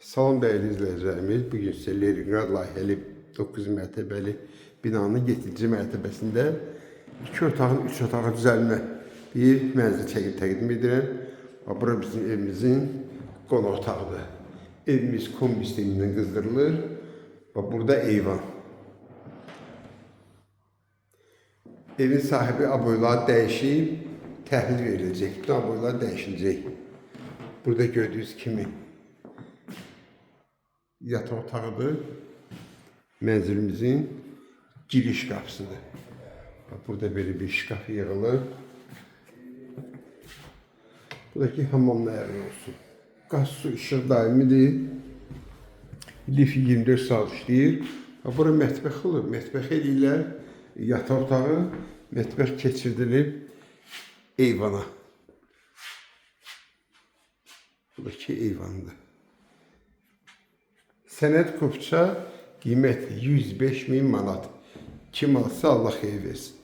Salam dəyərli izləyicilərimiz, bugün sizə Leningrad layihəli 9 mərtəbəli binanın 7-ci mərtəbəsində 2 otağın 3 otağa düzəlmə bir mənzil çəkib təqdim edirəm. Bura bizim evimizin qonaq otağıdır. Evimiz kombi sistemindən qızdırılır. Burada eyvan. Evin sahibi aboyları dəyişib, təhvil veriləcək. Bütün aboylar dəyişiləcək. Burada gördüyünüz kimi yataq otağıdır. Mənzilimizin giriş qapısıdır. Burada belə bir şkaf yığılır. Buradakı hamam ayarı olsun. Qaz, su, işıq daimidir. Lifi 24 saat işləyir. Bura mətbəx olur. Mətbəx eləyirlər. Yataq otağı, mətbəx keçirdilib eyvana. Buradakı eyvandır. Sənəd kupça qiyməti 105.000 manat. Kim alsa Allah xeyir versin.